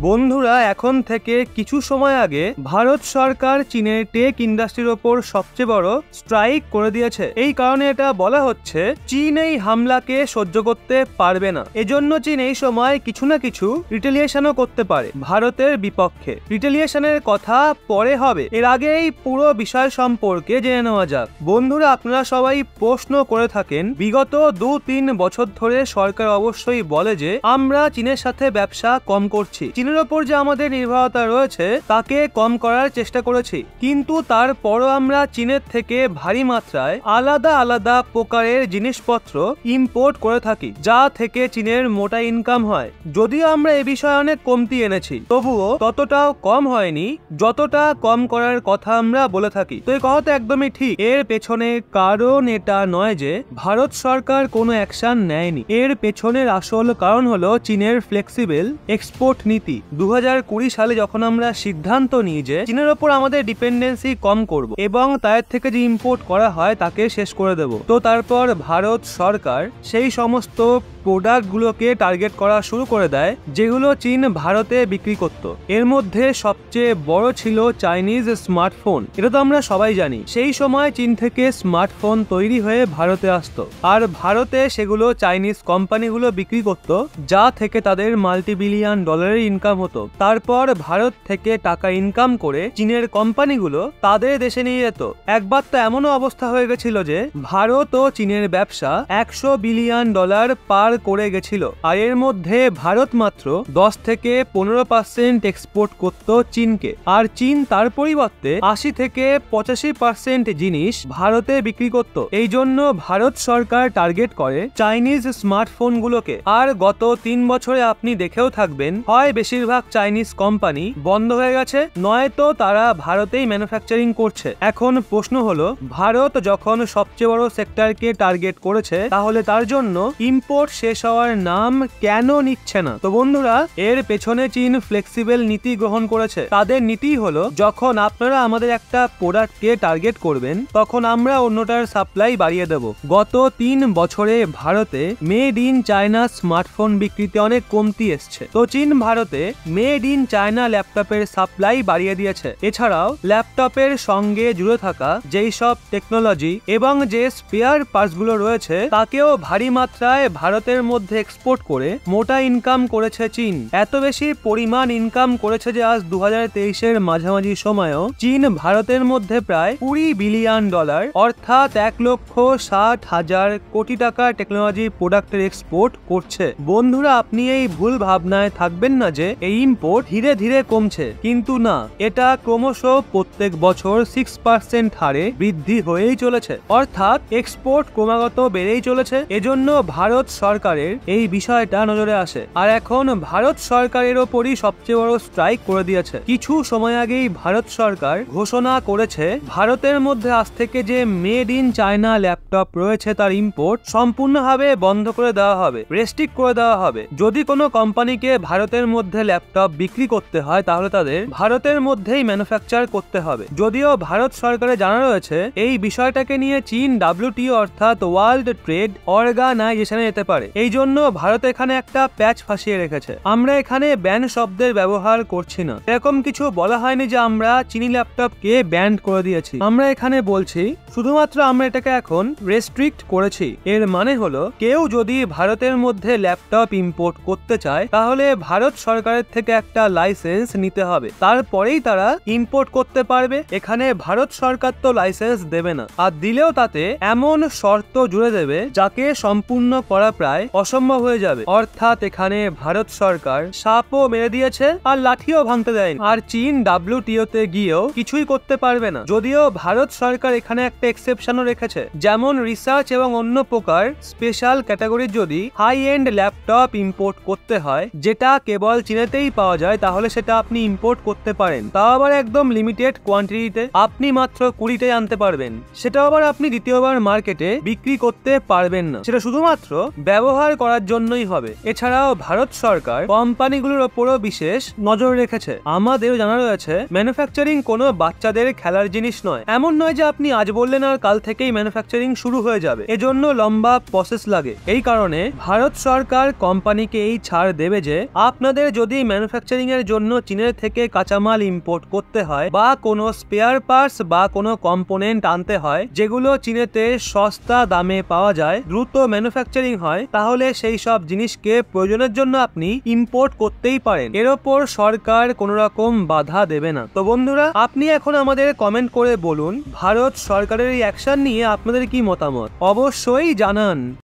বন্ধুরা, এখন থেকে কিছু সময় আগে ভারত সরকার চীনের টেক ইন্ডাস্ট্রির ওপর সবচেয়ে বড় স্ট্রাইক করে দিয়েছে। এই কারণে এটা বলা হচ্ছে চীন এই হামলাকে সহ্য করতে পারবে না। এজন্য চীন এই সময় কিছু না কিছু রিটেলিয়েশনও করতে পারে ভারতের বিপক্ষে। রিটেলিয়েশনের কথা পরে হবে, এর আগে এই পুরো বিষয় সম্পর্কে জেনে নেওয়া যাক। বন্ধুরা, আপনারা সবাই প্রশ্ন করে থাকেন, বিগত 2-3 বছর ধরে সরকার অবশ্যই বলে যে আমরা চীনের সাথে ব্যবসা কম করছি, চীনের ওপর যে আমাদের নির্ভরতা রয়েছে তাকে কম করার চেষ্টা করেছি, কিন্তু তারপরও আমরা চীনের থেকে ভারী মাত্রায় আলাদা আলাদা প্রকারের জিনিসপত্র ইম্পোর্ট করে থাকি, যা থেকে চীনের মোটা ইনকাম হয়। যদিও আমরা এ বিষয়ে অনেক কমতি এনেছি, তবুও ততটাও কম হয়নি যতটা কম করার কথা আমরা বলে থাকি। তো এই কথা একদমই ঠিক। এর পেছনে কারণ এটা নয় যে ভারত সরকার কোনো অ্যাকশন নেয়নি, এর পেছনের আসল কারণ হলো চীনের ফ্লেক্সিবল এক্সপোর্ট নীতি। 2020 সালে যখন আমরা সিদ্ধান্ত নিই যে চীনের ওপর আমাদের ডিপেন্ডেন্সি কম করব এবং তার থেকে যে ইম্পোর্ট করা হয় তাকে শেষ করে দেব, তো তারপর ভারত সরকার সেই সমস্ত প্রোডাক্টগুলোকে টার্গেট করা শুরু করে দেয় যেগুলো চীন ভারতে বিক্রি করত। এর মধ্যে সবচেয়ে বড় ছিল চাইনিজ স্মার্টফোন। এটা তো আমরা সবাই জানি। সেই সময় চীন থেকে স্মার্টফোন তৈরি হয়ে ভারতে আসতো, আর ভারতে সেগুলো চাইনিজ কোম্পানিগুলো বিক্রি করত, যা থেকে তাদের মাল্টি-বিলিয়ন ডলারের ইনকাম হতো। তারপর ভারত থেকে টাকা ইনকাম করে চীনের কোম্পানিগুলো তাদের দেশে নিয়ে যেত। একবার তো এমনও অবস্থা হয়ে গেছিল যে ভারত ও চীনের ব্যবসা $100 বিলিয়ন পার করে গেছিল, আর এর মধ্যে ভারত মাত্র 10 থেকে 15% এক্সপোর্ট করত চীনকে, আর চীন তার পরিবর্তে 80 থেকে 85% জিনিস ভারতে বিক্রি করত। এই জন্য ভারত সরকার টার্গেট করে চাইনিজ স্মার্টফোনগুলোকে। আর গত 3 বছরে আপনি দেখেও থাকবেন, হয় বেশিরভাগ চাইনিজ কোম্পানি বন্ধ হয়ে গেছে, নয়তো তারা ভারতেই ম্যানুফ্যাকচারিং করছে। এখন প্রশ্ন হলো, ভারত যখন সবচেয়ে বড় সেক্টরকে টার্গেট করেছে, তাহলে তার জন্য ইম্পোর্ট শেষ হওয়ার নাম কেন নিচ্ছে না? তো বন্ধুরা, এর পেছনে চীন ফ্লেক্সিবল নীতি গ্রহণ করেছে। তাদের নীতি হলো, যখন আপনারা আমাদের একটা প্রোডাক্টকে টার্গেট করবেন, তখন আমরা অন্যটার সাপ্লাই বাড়িয়ে দেব। গত 3 বছরে ভারতে মেড ইন চায়না স্মার্টফোন বিক্রিতে অনেক কমতি এসছে, তো চীন ভারতে মেড ইন চায়না ল্যাপটপের সাপ্লাই বাড়িয়ে দিয়েছে। এছাড়াও ল্যাপটপের সঙ্গে জুড়ে থাকা যেই সব টেকনোলজি এবং যে স্পেয়ার পার্টসগুলো রয়েছে তাকেও ভারী মাত্রায় ভারতের মধ্যে এক্সপোর্ট করে মোটা ইনকাম করেছে চীন। এত বেশি পরিমাণ ইনকাম করেছে যে আজ 2023-এর মাঝামাঝি সময়েও চীন ভারতের মধ্যে প্রায় $20 বিলিয়ন অর্থাৎ 1,60,000 কোটি টাকার টেকনোলজি প্রোডাক্টের এক্সপোর্ট করছে। বন্ধুরা, আপনি এই ভুল ভাবনায় থাকবেন না যে এই ইম্পোর্ট ধীরে ধীরে কমছে, কিন্তু না, এটা ক্রমশ প্রত্যেক বছর 6% হারে বৃদ্ধি হয়েই চলেছে, অর্থাৎ এক্সপোর্ট ক্রমাগত বেড়েই চলেছে। এজন্য ভারত সরকারের এই বিষয়টা নজরে আসে, আর এখন ভারত সরকারের ওপরই সবচেয়ে বড় স্ট্রাইক করে দিয়েছে। কিছু সময় আগেই ভারত সরকার ঘোষণা করেছে ভারতের মধ্যে আজ থেকে যে মেড ইন চায়না ল্যাপটপ রয়েছে তার ইম্পোর্ট সম্পূর্ণভাবে বন্ধ করে দেওয়া হবে, রেস্ট্রিক্ট করে দেওয়া হবে। যদি কোনো কোম্পানিকে ভারতের মধ্যে ল্যাপটপ বিক্রি করতে হয়, তাহলে তাদের ভারতের মধ্যেই ম্যানুফ্যাকচার করতে হবে। যদিও ভারত সরকারের জানা রয়েছে এই বিষয়টাকে নিয়ে চীন WTO অর্থাৎ ওয়ার্ল্ড ট্রেড অর্গানাইজেশনে যেতে পারে। এই জন্য ভারত এখানে একটা প্যাচ ফাঁসিয়ে রেখেছে। আমরা এখানে ব্যান শব্দের ব্যবহার করছি না, এরকম কিছু বলা হয়নি যে আমরা চীনি ল্যাপটপকে ব্যান করে দিয়েছি। আমরা এখানে বলছি শুধুমাত্র আমরা এটাকে এখন রেস্ট্রিক্ট করেছি। এর মানে হলো, কেউ যদি ভারতের মধ্যে ল্যাপটপ ইম্পোর্ট করতে চায়, তাহলে ভারত সরকারের থেকে একটা লাইসেন্স নিতে হবে, তারপরেই তারা ইম্পোর্ট করতে পারবে। এখানে ভারত সরকার তো লাইসেন্স দেবে না, আর দিলেও তাতে এমন শর্ত জুড়ে দেবে যাকে সম্পূর্ণ করা প্রায় অসম্ভব হয়ে যাবে। অর্থাৎ এখানে ভারত সরকার সাপও মেরে দিয়েছে আর লাঠিও ভাঙতে দেয়নি, আর চীন WTO তে গিয়েও কিছুই করতে পারবে না। যদিও ভারত সরকার এখানে একটা এক্সেপশনও রেখেছে, যেমন রিসার্চ এবং অন্য প্রকার স্পেশাল ক্যাটাগরির যদি হাই এন্ড ল্যাপটপ ইম্পোর্ট করতে হয়, যেটা কেবল চীনেতেই পাওয়া যায়, তাহলে সেটা আপনি ইম্পোর্ট করতে পারেন, তাও আবার একদম লিমিটেড কোয়ান্টিটিতে। আপনি মাত্র 20টাই আনতে পারবেন, সেটাও আবার আপনি দ্বিতীয়বার মার্কেটে বিক্রি করতে পারবেন না। সেটা শুধুমাত্র ব্যবহার ব্যবহার করার জন্যই হবে। এছাড়াও ভারত সরকার কোম্পানিগুলোর ওপরও বিশেষ নজর রেখেছে। আমাদেরও জানা রয়েছে ম্যানুফ্যাকচারিং কোনো বাচ্চাদের খেলার জিনিস নয়। এমন নয় যে আপনি আজ বললেন আর কাল থেকেই ম্যানুফ্যাকচারিং শুরু হয়ে যাবে, এজন্য লম্বা প্রসেস লাগে। এই কারণে ভারত সরকার কোম্পানিকে এই ছাড় দেবে যে আপনাদের যদি ম্যানুফ্যাকচারিং এর জন্য চীনের থেকে কাঁচামাল ইম্পোর্ট করতে হয় বা কোনো স্পেয়ার পার্টস বা কোনো কম্পোনেন্ট আনতে হয় যেগুলো চীনেতে সস্তা দামে পাওয়া যায়, দ্রুত ম্যানুফ্যাকচারিং হয়, তাহলে সেই সব জিনিসকে প্রয়োজনের জন্য আপনি ইম্পোর্ট করতেই পারেন। এর ওপর সরকার কোনো রকম বাধা দেবে না। তো বন্ধুরা, আপনি এখন আমাদের কমেন্ট করে বলুন ভারত সরকারের এই অ্যাকশন নিয়ে আপনাদের কি মতামত, অবশ্যই জানান।